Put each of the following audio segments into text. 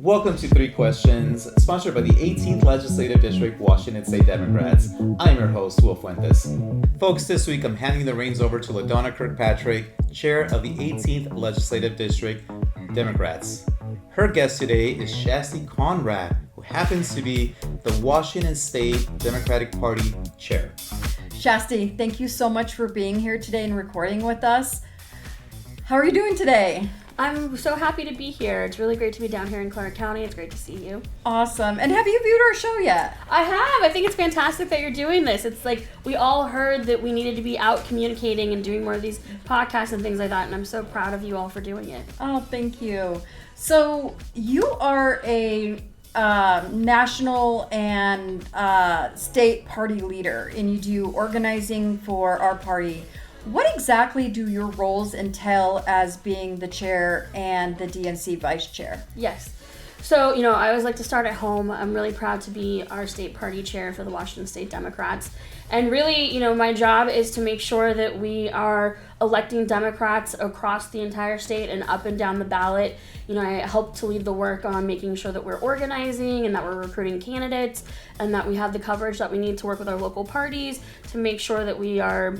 Welcome to Three Questions, sponsored by the 18th Legislative District, Washington State Democrats. I'm your host, Wil Fuentes. Folks, this week I'm handing the reins over to Ladonna Kirkpatrick, Chair of the 18th Legislative District, Democrats. Her guest today is Shasti Conrad, who happens to be the Washington State Democratic Party Chair. Shasti, thank you so much for being here today and recording with us. How are you doing today? I'm so happy to be here. It's really great to be down here in Clark County. It's great to see you. Awesome. And have you viewed our show yet? I have. I think it's fantastic that you're doing this. It's like we all heard that we needed to be out communicating and doing more of these podcasts and things like that, and I'm so proud of you all for doing it. Oh, thank you. So you are a national and state party leader, and you do organizing for our party. What exactly do your roles entail as being the chair and the DNC vice chair? Yes. So, I always like to start at home. I'm really proud to be our state party chair for the Washington State Democrats. And really, my job is to make sure that we are electing Democrats across the entire state and up and down the ballot. I help to lead the work on making sure that we're organizing and that we're recruiting candidates and that we have the coverage that we need to work with our local parties to make sure that we are,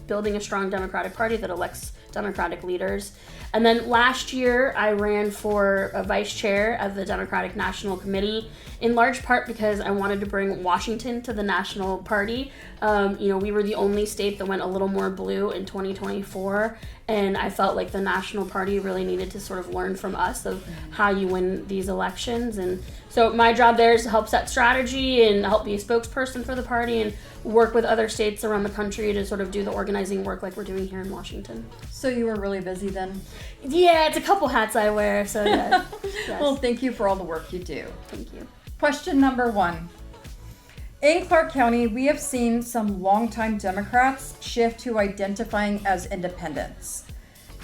building a strong Democratic Party that elects Democratic leaders. And then last year, I ran for a vice chair of the Democratic National Committee, in large part because I wanted to bring Washington to the national party. We were the only state that went a little more blue in 2024, and I felt like the national party really needed to sort of learn from us of how you win these elections. And so my job there is to help set strategy and help be a spokesperson for the party and work with other states around the country to sort of do the organizing work like we're doing here in Washington. So you were really busy then? Yeah, it's a couple hats I wear, so yeah. Yes. Well, thank you for all the work you do. Thank you. Question number 1. In Clark County, we have seen some longtime Democrats shift to identifying as independents,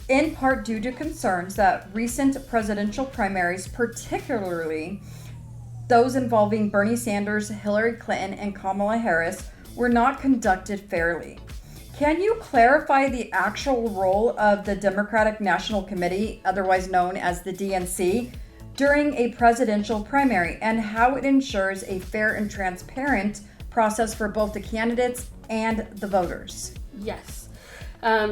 in part due to concerns that recent presidential primaries, particularly those involving Bernie Sanders, Hillary Clinton, and Kamala Harris, were not conducted fairly. Can you clarify the actual role of the Democratic National Committee, otherwise known as the DNC, during a presidential primary, and how it ensures a fair and transparent process for both the candidates and the voters? Yes.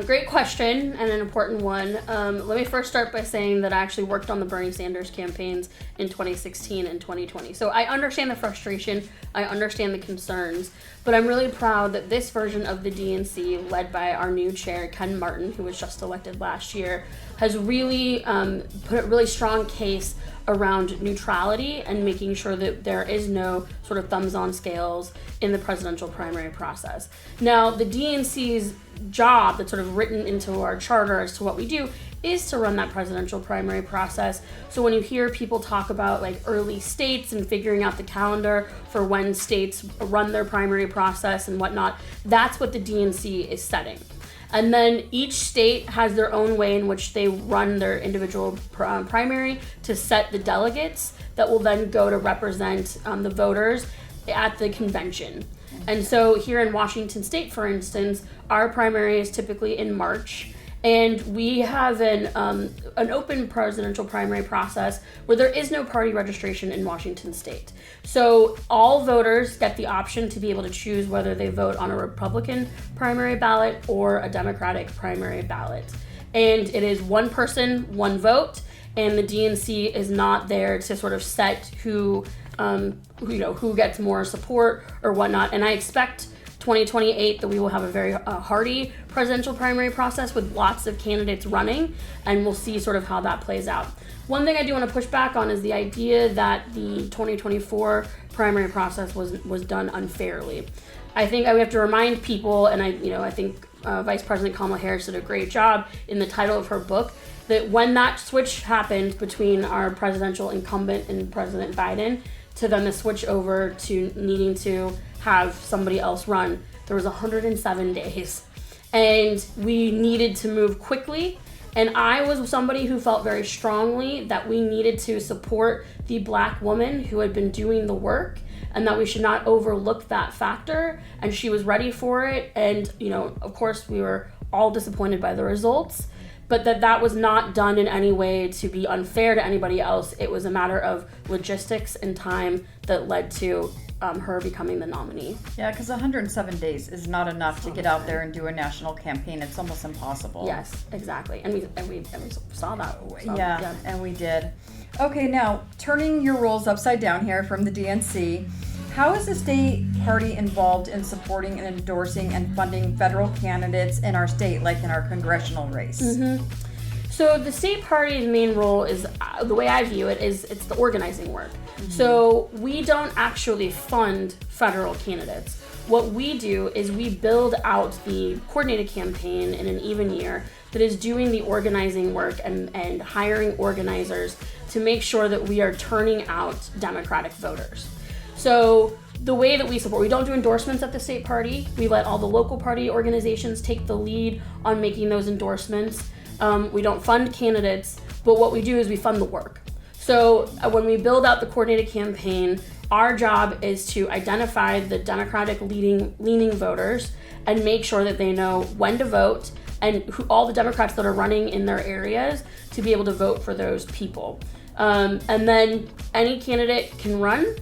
Great question and an important one. Let me first start by saying that I actually worked on the Bernie Sanders campaigns in 2016 and 2020. So I understand the frustration, I understand the concerns, but I'm really proud that this version of the DNC, led by our new chair, Ken Martin, who was just elected last year, has really put a really strong case around neutrality and making sure that there is no sort of thumbs on scales in the presidential primary process. Now, the DNC's job that's sort of written into our charter as to what we do is to run that presidential primary process. So when you hear people talk about like early states and figuring out the calendar for when states run their primary process and whatnot, that's what the DNC is setting. And then each state has their own way in which they run their individual primary to set the delegates that will then go to represent the voters at the convention. And so here in Washington State, for instance, our primary is typically in March. And we have an open presidential primary process where there is no party registration in Washington State. So all voters get the option to be able to choose whether they vote on a Republican primary ballot or a Democratic primary ballot. And it is one person, one vote, and the DNC is not there to sort of set who gets more support or whatnot. And I expect 2028 that we will have a very hearty presidential primary process with lots of candidates running, and we'll see sort of how that plays out. One thing I do want to push back on is the idea that the 2024 primary process was done unfairly. I think we have to remind people, and I think Vice President Kamala Harris did a great job in the title of her book, that when that switch happened between our presidential incumbent and President Biden, to then the switch over to needing to have somebody else run, there was 107 days. And we needed to move quickly. And I was somebody who felt very strongly that we needed to support the Black woman who had been doing the work and that we should not overlook that factor. And she was ready for it. And, of course, we were all disappointed by the results. but that was not done in any way to be unfair to anybody else. It was a matter of logistics and time that led to her becoming the nominee. Yeah, because 107 days is not enough to get out there and do a national campaign. It's almost impossible. Yes, exactly, and we saw that. So, yeah, and we did. Okay, now turning your roles upside down here from the DNC, how is the state party involved in supporting and endorsing and funding federal candidates in our state, like in our congressional race? Mm-hmm. So the state party's main role is, the way I view it, is it's the organizing work. Mm-hmm. So we don't actually fund federal candidates. What we do is we build out the coordinated campaign in an even year that is doing the organizing work and hiring organizers to make sure that we are turning out Democratic voters. So the way that we support, we don't do endorsements at the state party. We let all the local party organizations take the lead on making those endorsements. We don't fund candidates, but what we do is we fund the work. So when we build out the coordinated campaign, our job is to identify the Democratic leaning voters and make sure that they know when to vote and all the Democrats that are running in their areas to be able to vote for those people. And then any candidate can run.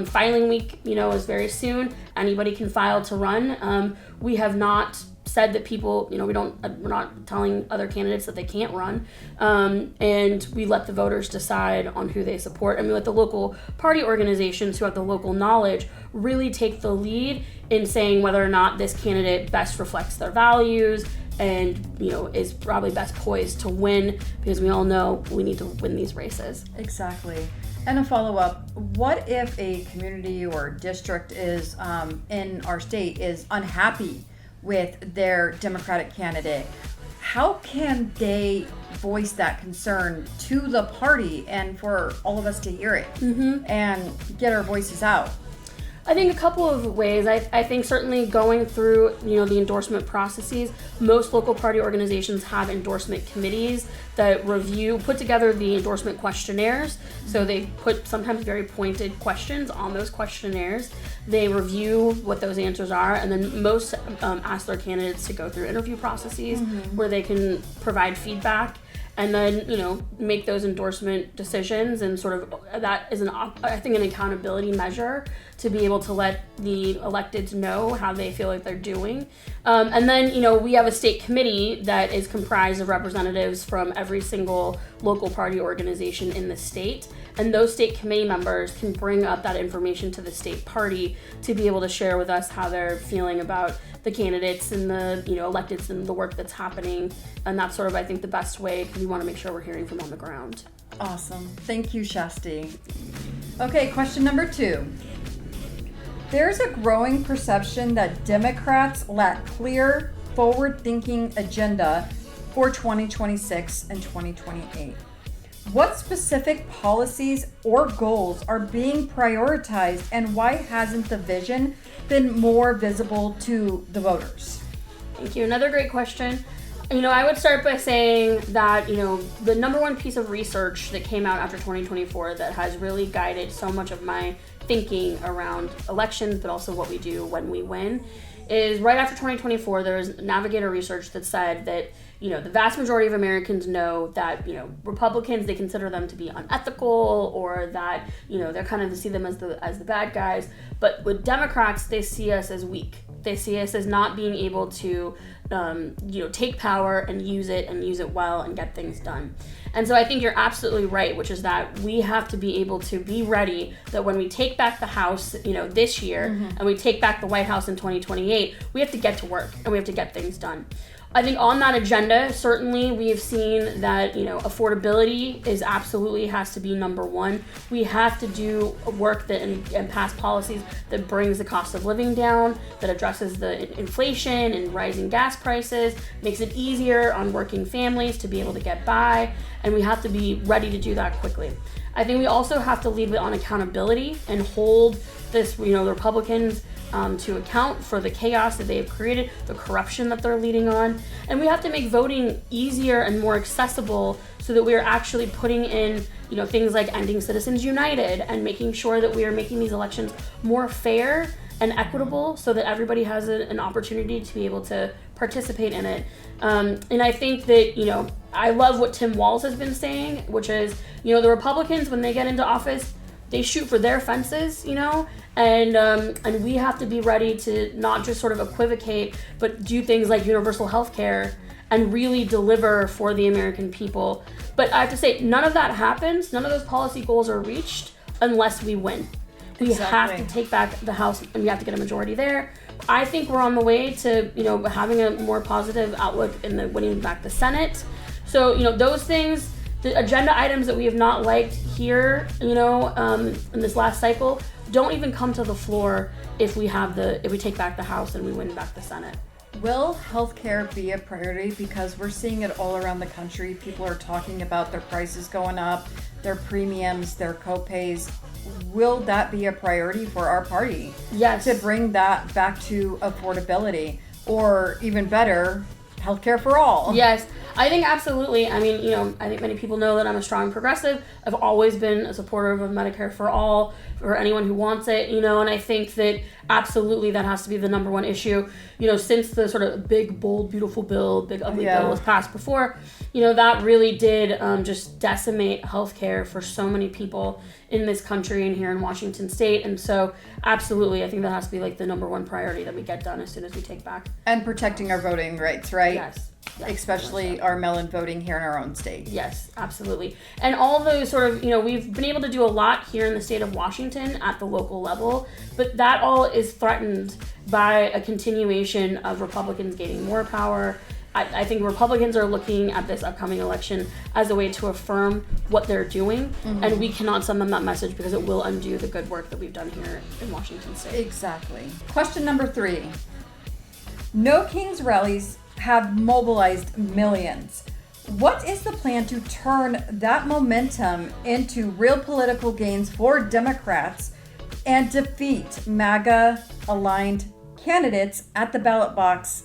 Filing week, is very soon. Anybody can file to run. We have not said that people, we're not telling other candidates that they can't run. And we let the voters decide on who they support. And we let the local party organizations who have the local knowledge really take the lead in saying whether or not this candidate best reflects their values and, is probably best poised to win, because we all know we need to win these races. Exactly. And a follow-up, what if a community or district is in our state is unhappy with their Democratic candidate? How can they voice that concern to the party and for all of us to hear it and get our voices out? I think a couple of ways. I think certainly going through, the endorsement processes, most local party organizations have endorsement committees that put together the endorsement questionnaires. So they put sometimes very pointed questions on those questionnaires. They review what those answers are, and then most ask their candidates to go through interview processes where they can provide feedback and then, make those endorsement decisions, and sort of that is I think an accountability measure to be able to let the electeds know how they feel like they're doing. And then, we have a state committee that is comprised of representatives from every single local party organization in the state. And those state committee members can bring up that information to the state party to be able to share with us how they're feeling about the candidates and the electeds and the work that's happening. And that's sort of, I think, the best way, because we want to make sure we're hearing from on the ground. Awesome. Thank you, Shasti. Okay, question number 2. There's a growing perception that Democrats lack clear, forward-thinking agenda for 2026 and 2028. What specific policies or goals are being prioritized, and why hasn't the vision been more visible to the voters? Thank you. Another great question. I would start by saying that, the number one piece of research that came out after 2024 that has really guided so much of my thinking around elections, but also what we do when we win, is right after 2024, there was Navigator research that said that, the vast majority of Americans know that, Republicans, they consider them to be unethical, or that, they're kind of, see them as the bad guys. But with Democrats, they see us as weak. They see us as not being able to, take power and use it well and get things done. And so I think you're absolutely right, which is that we have to be able to be ready that when we take back the House, this year, and we take back the White House in 2028, we have to get to work and we have to get things done. I think on that agenda, certainly we have seen that, affordability absolutely has to be number one. We have to do work that and pass policies that brings the cost of living down, that addresses the inflation and rising gas prices, makes it easier on working families to be able to get by, and we have to be ready to do that quickly. I think we also have to leave it on accountability and hold this, the Republicans to account for the chaos that they have created, the corruption that they're leading on. And we have to make voting easier and more accessible so that we are actually putting in, things like ending Citizens United and making sure that we are making these elections more fair and equitable so that everybody has an opportunity to be able to participate in it. And I think that, I love what Tim Walz has been saying, which is, you know, the Republicans, when they get into office, they shoot for their fences, you know, and we have to be ready to not just sort of equivocate, but do things like universal health care and really deliver for the American people. But I have to say, none of that happens, none of those policy goals are reached unless we win. We have to take back the House, and we have to get a majority there. I think we're on the way to, you know, having a more positive outlook in the winning back the Senate. So, you know, those things, the agenda items that we have not liked here, you know, in this last cycle, don't even come to the floor if we take back the House and we win back the Senate. Will healthcare be a priority? Because we're seeing it all around the country. People are talking about their prices going up, their premiums, their co-pays. Will that be a priority for our party? Yes. To bring that back to affordability, or even better, healthcare for all? Yes, I think absolutely. I mean, you know, I think many people know that I'm a strong progressive. I've always been a supporter of Medicare for all, for anyone who wants it, you know, and I think that absolutely that has to be the number one issue. You know, since the sort of big, bold, beautiful bill, big, ugly bill was passed before, you know, that really did just decimate healthcare for so many people in this country and here in Washington State. And so absolutely, I think that has to be like the number one priority that we get done as soon as we take back. And protecting our voting rights, right? Yes. Especially our mail-in voting here in our own state. Yes, absolutely. And all those sort of, you know, we've been able to do a lot here in the state of Washington at the local level, but that all is threatened by a continuation of Republicans gaining more power. I think Republicans are looking at this upcoming election as a way to affirm what they're doing, and we cannot send them that message because it will undo the good work that we've done here in Washington State. Exactly. Question number 3. No Kings rallies have mobilized millions. What is the plan to turn that momentum into real political gains for Democrats and defeat MAGA-aligned candidates at the ballot box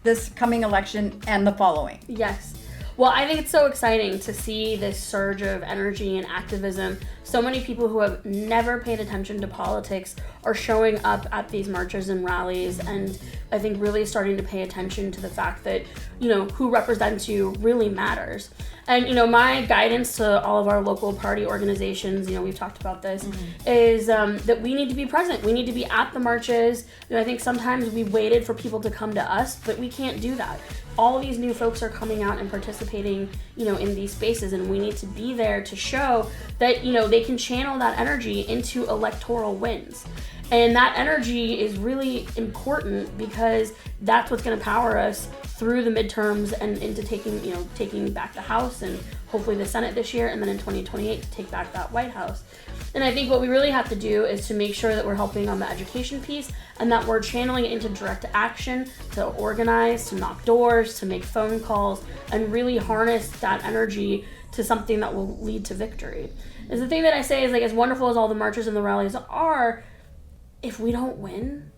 this coming election and the following? Yes. Well, I think it's so exciting to see this surge of energy and activism. So many people who have never paid attention to politics are showing up at these marches and rallies, and I think really starting to pay attention to the fact that, you know, who represents you really matters. And, you know, my guidance to all of our local party organizations, you know, we've talked about this, is that we need to be present. We need to be at the marches. You know, I think sometimes we waited for people to come to us, but we can't do that. All of these new folks are coming out and participating, you know, in these spaces, and we need to be there to show that, you know, they can channel that energy into electoral wins. And that energy is really important because that's what's going to power us through the midterms and into taking back the House and hopefully the Senate this year, and then in 2028 to take back that White House. And I think what we really have to do is to make sure that we're helping on the education piece and that we're channeling it into direct action, to organize, to knock doors, to make phone calls, and really harness that energy to something that will lead to victory. And the thing that I say is, like, as wonderful as all the marches and the rallies are, if we don't win,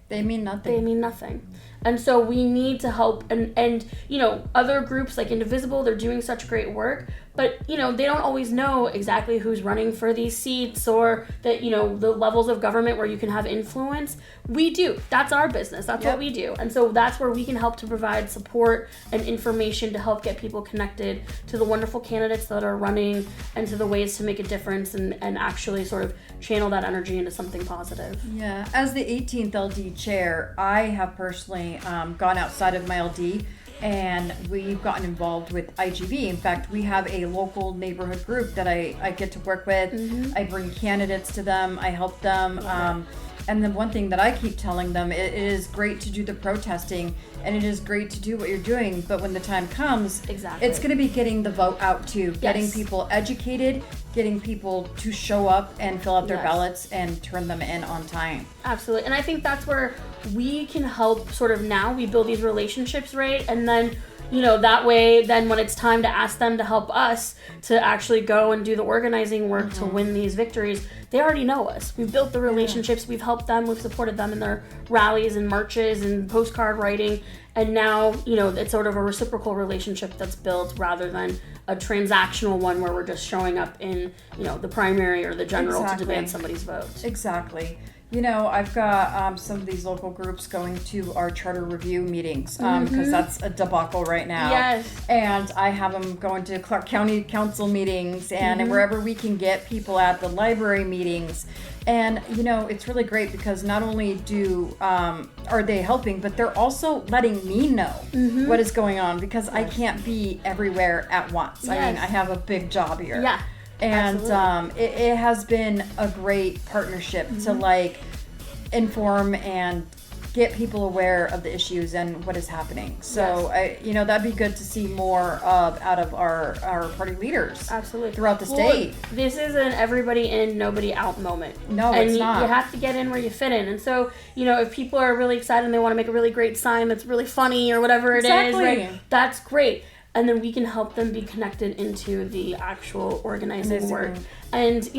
they mean nothing. And so we need to help, and you know, other groups like Indivisible, they're doing such great work, but you know, they don't always know exactly who's running for these seats, or that, you know, the levels of government where you can have influence. We do. That's our business. That's what we do. And so that's where we can help to provide support and information to help get people connected to the wonderful candidates that are running and to the ways to make a difference and actually sort of channel that energy into something positive. Yeah. As the 18th LD chair, I have personally gone outside of my LD, and we've gotten involved with IGV. In fact, we have a local neighborhood group that I get to work with. I bring candidates to them. I help them. And the one thing that I keep telling them, it is great to do the protesting, and it is great to do what you're doing, but when the time comes, it's going to be getting the vote out too, getting people educated, getting people to show up and fill out their ballots and turn them in on time. Absolutely. And I think that's where we can help sort of now. We build these relationships, right? And then, you know, that way, then when it's time to ask them to help us to actually go and do the organizing work to win these victories, they already know us. We've built the relationships, we've helped them, we've supported them in their rallies and marches and postcard writing. And now, you know, it's sort of a reciprocal relationship that's built rather than a transactional one where we're just showing up in, you know, the primary or the general to demand somebody's vote. Exactly. I've got some of these local groups going to our charter review meetings because that's a debacle right now. Yes. And I have them going to Clark County Council meetings and wherever we can get people at the library meetings. And, it's really great because not only are they helping, but they're also letting me know what is going on because I can't be everywhere at once. Yes. I mean, I have a big job here. Yeah. And it has been a great partnership to inform and get people aware of the issues and what is happening. So that'd be good to see more out of our party leaders. Absolutely. Throughout the state. This is an everybody in, nobody out moment. No, and it's not. You have to get in where you fit in. And so, if people are really excited and they want to make a really great sign that's really funny or whatever it is, right? That's great. And then we can help them be connected into the actual organizing work. And,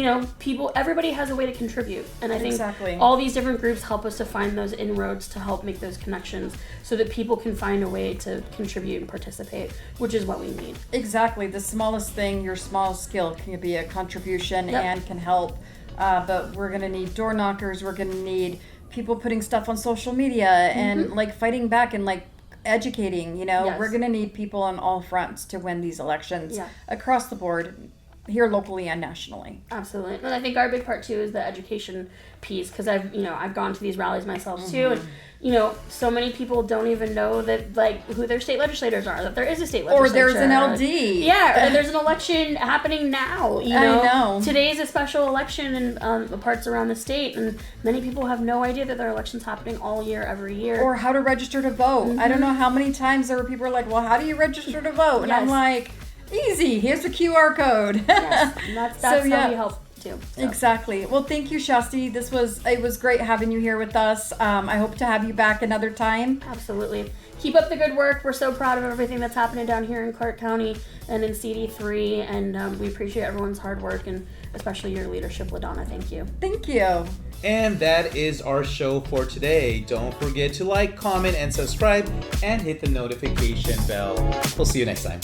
everybody has a way to contribute. And I think all these different groups help us to find those inroads to help make those connections so that people can find a way to contribute and participate, which is what we need. Exactly. The smallest thing, your smallest skill can be a contribution and can help. But we're going to need door knockers. We're going to need people putting stuff on social media and fighting back and educating. We're going to need people on all fronts to win these elections across the board, here locally and nationally. Absolutely. And I think our big part too is the education piece, because I've gone to these rallies myself too, and so many people don't even know that who their state legislators are, that there is a state legislature. Or there's an LD. And there's an election happening now. I know. Today's a special election in parts around the state, and many people have no idea that there are elections happening all year, every year. Or how to register to vote. I don't know how many times there were people who are like, well, how do you register to vote? And I'm like, easy, here's the QR code. Yes, and that's how we help too. So. Exactly. Well, thank you, Shasti. It was great having you here with us. I hope to have you back another time. Absolutely. Keep up the good work. We're so proud of everything that's happening down here in Clark County and in CD3, and we appreciate everyone's hard work and especially your leadership, Ladonna. Thank you. Thank you. And that is our show for today. Don't forget to like, comment, and subscribe, and hit the notification bell. We'll see you next time.